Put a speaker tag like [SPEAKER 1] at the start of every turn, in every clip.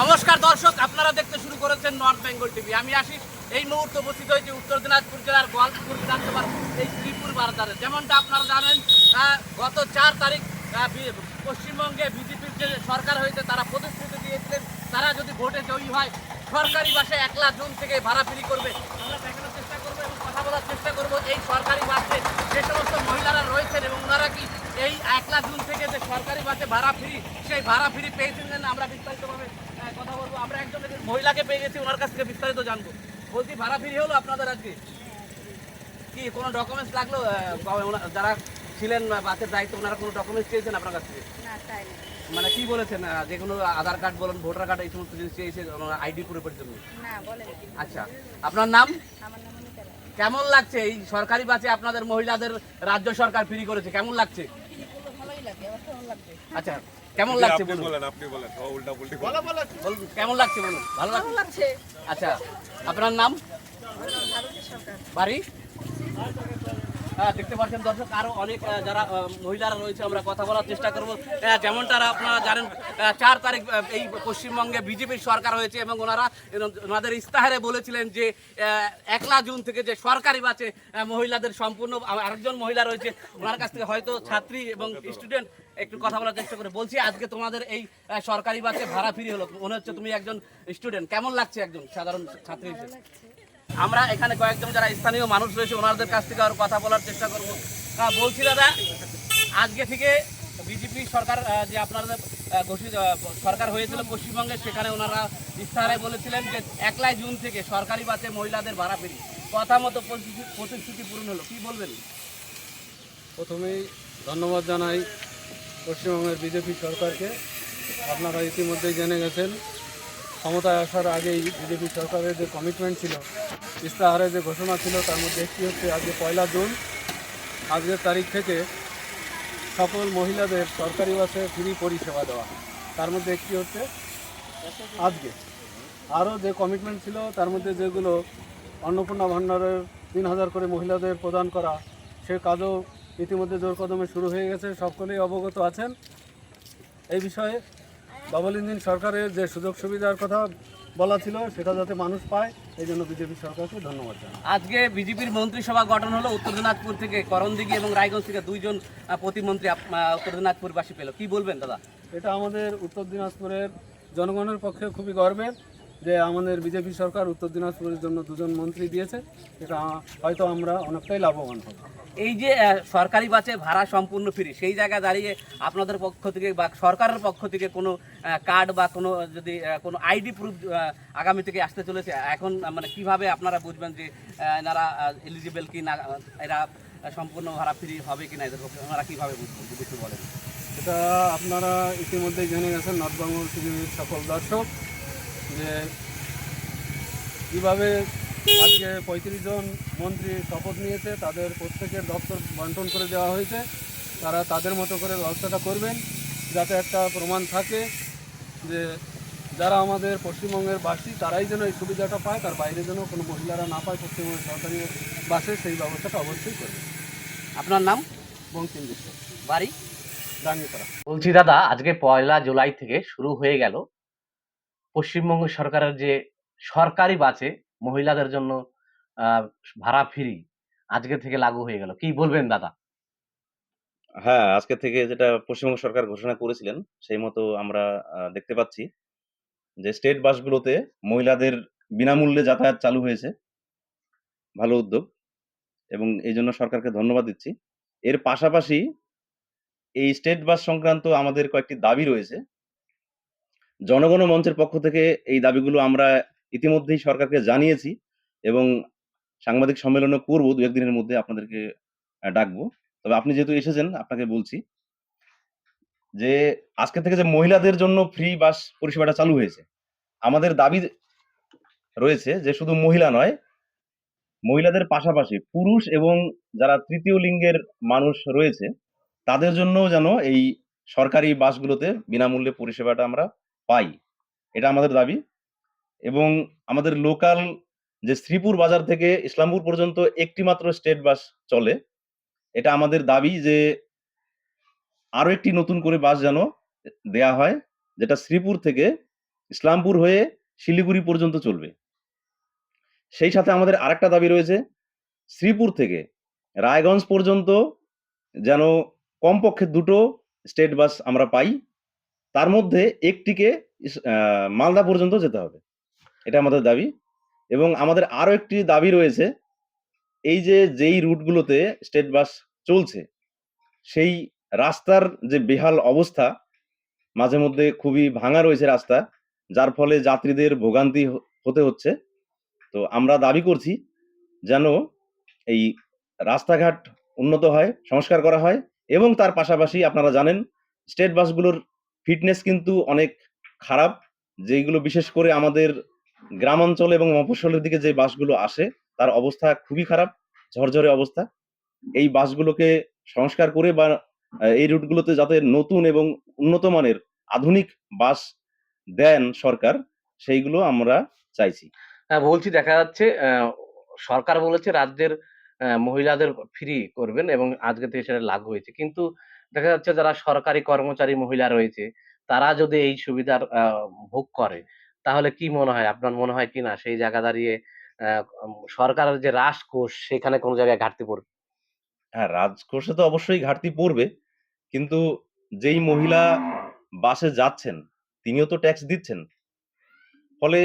[SPEAKER 1] নমস্কার দর্শক, আপনারা দেখতে শুরু করেছেন নর্থ বেঙ্গল টিভি। আমি আশিস। এই মুহূর্তে উপস্থিত হয়েছি উত্তর দিনাজপুর জেলার গোয়ালপুর বিধানসভার এই শ্রীপুর বাজারে। যেমনটা আপনারা জানেন, গত 4 তারিখ পশ্চিমবঙ্গে বিজেপির যে সরকার হয়েছে তারা প্রতিশ্রুতি দিয়েছিলেন তারা যদি ভোটে জয়ী হয় সরকারি বাসে 1 জুন থেকে ভাড়া ফ্রি করবে। আমরা দেখানোর চেষ্টা করবো এবং কথা বলার চেষ্টা করবো এই সরকারি বাসে যে সমস্ত মহিলারা রয়েছেন এবং ওনারা কি এই 1 জুন থেকে যে সরকারি বাসে ভাড়া ফ্রি, সেই ভাড়া ফ্রি পেয়েছিলেন। আমরা বিস্তারিতভাবে কথা বলবো। আমরা একজন মহিলাকে পেয়ে গেছি, ওনার কাছ থেকে বিস্তারিত জানবো। বলছি, ভাড়া ফ্রি হলো আপনাদের আজকে? কি কোনো ডকুমেন্টস লাগলো? যারা ছিলেন বাসের দায়িত্ব ওনারা কোনো ডকুমেন্টস চেয়েছেন আপনার কাছ থেকে? মানে কি বলেছেন? যে কোনো আধার কার্ড বলুন, ভোটার কার্ড, এই সমস্ত জিনিস চেয়েছে আইডি প্রুফের জন্য? আচ্ছা, আপনার নাম? কেমন লাগছে এই সরকারি বাসে আপনাদের মহিলাদের রাজ্য সরকার ফ্রি করেছে, কেমন লাগছে? আচ্ছা, কেমন লাগছে বলুন? কেমন লাগছে বলুন? ভালো লাগছে। আচ্ছা, আপনার নাম? বাড়ি? দেখতে পাচ্ছেন দর্শক, আরো অনেক যারা মহিলারা রয়েছে, আমরা কথা বলার চেষ্টা করবো। যেমনটা আপনারা জানেন, 4 তারিখ এই পশ্চিমবঙ্গে বিজেপির সরকার হয়েছে এবং ওনাদের ইস্তাহারে বলেছিলেন যে 1 জুন থেকে যে সরকারি বাসে মহিলাদের সম্পূর্ণ। আরেকজন মহিলা রয়েছে, ওনার কাছ থেকে হয়তো ছাত্রী এবং স্টুডেন্ট একটু কথা বলার চেষ্টা করে। বলছি, আজকে তোমাদের এই সরকারি বাসে ভাড়া ফ্রি হলো, মনে হচ্ছে তুমি একজন স্টুডেন্ট, কেমন লাগছে একজন সাধারণ ছাত্রী হিসেবে? আমরা এখানে কয়েকজন যারা স্থানীয় মানুষ রয়েছে ওনাদের কাছ থেকে আর কথা বলার চেষ্টা করব। বলছি দাদা, আজকে থেকে বিজেপি সরকার যে আপনাদের ঘোষিত সরকার হয়েছিল পশ্চিমবঙ্গে, সেখানে ওনারা ইস্তাহারে বলেছিলেন যে 1 জুন থেকে সরকারি বাসে মহিলাদের ভাড়া ফ্রি। কথা মতো প্রতিশ্রুতি পূরণ হলো, কি বলবেন?
[SPEAKER 2] প্রথমেই ধন্যবাদ জানাই পশ্চিমবঙ্গের বিজেপি সরকারকে। আপনারা ইতিমধ্যেই জেনে গেছেন, ক্ষমতায় আসার আগেই বিজেপি সরকারের যে কমিটমেন্ট ছিল, ইস্তাহারে যে ঘোষণা ছিল, তার মধ্যে একটি হচ্ছে আজকে 1 জুন, আজকের তারিখ থেকে সকল মহিলাদের সরকারি বাসে ফ্রি পরিষেবা দেওয়া। তার মধ্যে একটি হচ্ছে আজকে। আরও যে কমিটমেন্ট ছিল তার মধ্যে যেগুলো অন্নপূর্ণা ভাণ্ডারের 3000 করে মহিলাদের প্রদান করা, সে কাজও ইতিমধ্যে জোর কদমে শুরু হয়ে গেছে, সকলেই অবগত আছেন। এই বিষয়ে ডবল ইঞ্জিন সরকারের যে সুযোগ সুবিধার কথা বলা ছিল সেটা যাতে মানুষ পায়, এই জন্য বিজেপি সরকারকে ধন্যবাদ জানাই।
[SPEAKER 1] আজকে বিজেপির মন্ত্রিসভা গঠন হলো, উত্তর দিনাজপুর থেকে করণদিঘি এবং রায়গঞ্জ থেকে 2 জন প্রতিমন্ত্রী উত্তর দিনাজপুরবাসী পেল, কি বলবেন দাদা?
[SPEAKER 2] এটা আমাদের উত্তর দিনাজপুরের জনগণের পক্ষে খুবই গর্বের যে আমাদের বিজেপি সরকার উত্তর দিনাজপুরের জন্য 2 জন মন্ত্রী দিয়েছে। এটা হয়তো আমরা অনেকটাই লাভবান হব।
[SPEAKER 1] এই যে সরকারি বাসে ভাড়া সম্পূর্ণ ফ্রি, সেই জায়গায় দাঁড়িয়ে আপনাদের পক্ষ থেকে বা সরকারের পক্ষ থেকে কোনো কার্ড বা কোনো যদি কোনো আইডি প্রুফ আগামী থেকে আসতে চলেছে, এখন মানে কিভাবে আপনারা বুঝবেন যে এনারা এলিজিবল কি না, এরা সম্পূর্ণ ভাড়া ফ্রি হবে কি না, এদের পক্ষে ওনারা কীভাবে বুঝবেন যদি একটু বলেন?
[SPEAKER 2] এটা আপনারা ইতিমধ্যেই জেনে গেছেন নর্থ বেঙ্গল টিভির সকল দর্শক, যে কীভাবে আজকে 35 জন মন্ত্রী শপথ নিয়েছে, তাদের প্রত্যেকের দপ্তর বন্টন করে দেওয়া হয়েছে। তারা তাদের মতো করে ব্যবস্থাটা করবেন, যাতে একটা প্রমাণ থাকে যে যারা আমাদের পশ্চিমবঙ্গের বাসী তারাই যেন এই সুবিধাটা পায়, তার বাইরে যেন কোনো মহিলারা না পায় পশ্চিমবঙ্গের সরকারি বাসে, সেই ব্যবস্থাটা অবশ্যই করবে।
[SPEAKER 1] আপনার নাম?
[SPEAKER 2] বঙ্কিম বিশ্বাস,
[SPEAKER 1] বাড়ি?
[SPEAKER 2] ডাঙ্গিপাড়া।
[SPEAKER 1] বলছি দাদা, আজকে 1 জুলাই থেকে শুরু হয়ে গেল পশ্চিমবঙ্গ সরকারের যে সরকারি বাসে মহিলাদের জন্য আহ, ভাড়া ফ্রি আজকে থেকে লাগু হয়ে গেল, কি বলবেন দাদা?
[SPEAKER 3] হ্যাঁ, আজকে থেকে যেটা পশ্চিমবঙ্গ সরকার ঘোষণা করেছিলেন, সেই মতো আমরা দেখতে পাচ্ছি যে স্টেট বাসগুলোতে মহিলাদের বিনামূল্যে যাতায়াত চালু হয়েছে। ভালো উদ্যোগ এবং এই জন্য সরকারকে ধন্যবাদ দিচ্ছি। এর পাশাপাশি এই স্টেট বাস সংক্রান্ত আমাদের কয়েকটি দাবি রয়েছে। জনগণ মঞ্চের পক্ষ থেকে এই দাবিগুলো আমরা ইতিমধ্যেই সরকারকে জানিয়েছি এবং সাংবাদিক সম্মেলনও করব 2-1 দিনের মধ্যে, আপনাদেরকে ডাকবো। তবে আপনি যেহেতু এসেছেন, আপনাকে বলছি যে আজকে থেকে যে মহিলাদের জন্য ফ্রি বাস পরিষেবাটা চালু হয়েছে, আমাদের দাবি রয়েছে যে শুধু মহিলা নয়, মহিলাদের পাশাপাশি পুরুষ এবং যারা তৃতীয় লিঙ্গের মানুষ রয়েছে তাদের জন্যও যেন এই সরকারি বাসগুলোতে বিনামূল্যে পরিষেবাটা আমরা পাই, এটা আমাদের দাবি। এবং আমাদের লোকাল যে শ্রীপুর বাজার থেকে ইসলামপুর পর্যন্ত একটি মাত্র স্টেট বাস চলে, এটা আমাদের দাবি যে আরো একটি নতুন করে বাস যেন দেয়া হয়, যেটা শ্রীপুর থেকে ইসলামপুর হয়ে শিলিগুড়ি পর্যন্ত চলবে। সেই সাথে আমাদের আরেকটা দাবি রয়েছে, শ্রীপুর থেকে রায়গঞ্জ পর্যন্ত যেন কমপক্ষে ২ টো স্টেট বাস আমরা পাই। তার মধ্যে একটিকে মালদা পর্যন্ত যেতে হবে। এটা আমাদের দাবি। এবং আমাদের আরো একটি দাবি রয়েছে, এই যে যেই রুটগুলোতে স্টেট বাস চলছে, সেই রাস্তার যে বেহাল অবস্থা, মাঝে মধ্যে খুবই ভাঙা রয়েছে রাস্তা, যার ফলে যাত্রীদের ভোগান্তি হতে হচ্ছে। তো আমরা দাবি করছি যেন এই রাস্তাঘাট উন্নত হয়, সংস্কার করা হয় এবং তার পাশাপাশি আপনারা জানেন স্টেট বাসগুলোর ফিটনেস কিন্তু অনেক খারাপ, যেইগুলো বিশেষ করে আমাদের গ্রামাঞ্চল এবং মফস্বলের দিকে যে বাসগুলো আসে তার অবস্থা খুবই খারাপ, ঝরঝরে অবস্থা। এই বাসগুলোকে সংস্কার করে বা এই রুটগুলোতে যাতে নতুন এবং উন্নত মানের আধুনিক বাস দেন সরকার, সেইগুলো আমরা চাইছি।
[SPEAKER 4] হ্যাঁ, বলছি দেখা যাচ্ছে সরকার বলেছে রাজ্যের মহিলাদের ফ্রি করবেন এবং আজকে থেকে সেটা লাগু হয়েছে। কিন্তু দেখা যাচ্ছে যারা সরকারি কর্মচারী মহিলা রয়েছে, তারা যদি এই সুবিধার ভোগ করে, তাহলে কি মনে হয়? আপনার মনে হয় কিনা সেই জায়গা দাঁড়িয়ে সরকারের যে রাজকোষ সেখানে কোন জায়গায় ঘাটতি পড়বে?
[SPEAKER 3] হ্যাঁ, রাজকোষে তো অবশ্যই ঘাটতি পড়বে। কিন্তু যেই মহিলা বাসে যাচ্ছেন, তিনিও তো ট্যাক্স দিচ্ছেন। ফলে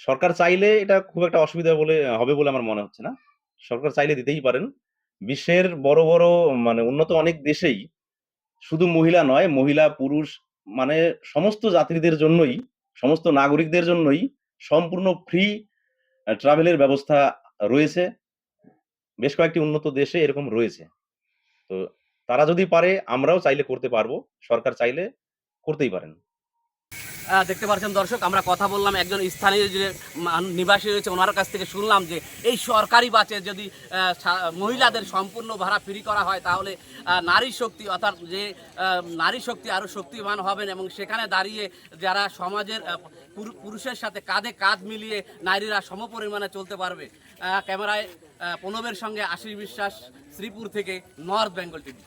[SPEAKER 3] সরকার চাইলে এটা খুব একটা অসুবিধা হবে বলে আমার মনে হচ্ছে না। সরকার চাইলে দিতেই পারেন। বিশ্বের বড়, বড় মানে উন্নত অনেক দেশেই শুধু মহিলা নয়, মহিলা, পুরুষ মানে সমস্ত যাত্রীদের জন্যই, সমস্ত নাগরিকদের জন্যই সম্পূর্ণ ফ্রি ট্রাভেলের ব্যবস্থা রয়েছে। বেশ কয়েকটি উন্নত দেশে এরকম রয়েছে। তো তারা যদি পারে, আমরাও চাইলে করতে পারবো। সরকার চাইলে করতেই পারেন।
[SPEAKER 1] দেখতে পাচ্ছেন দর্শক, আমরা কথা বললাম একজন স্থানীয় যে নিবাসী রয়েছে, ওনার কাছ থেকে শুনলাম যে এই সরকারি বাসে যদি মহিলাদের সম্পূর্ণ ভাড়া ফ্রি করা হয়, তাহলে নারী শক্তি অর্থাৎ যে নারী শক্তি আরও শক্তিমান হবেন এবং সেখানে দাঁড়িয়ে যারা সমাজের পুরুষের সাথে কাঁধে কাঁধ মিলিয়ে নারীরা সমপরিমাণে চলতে পারবে। ক্যামেরায় প্রণবের সঙ্গে আশিস বিশ্বাস, শ্রীপুর থেকে, নর্থ বেঙ্গল টিভি।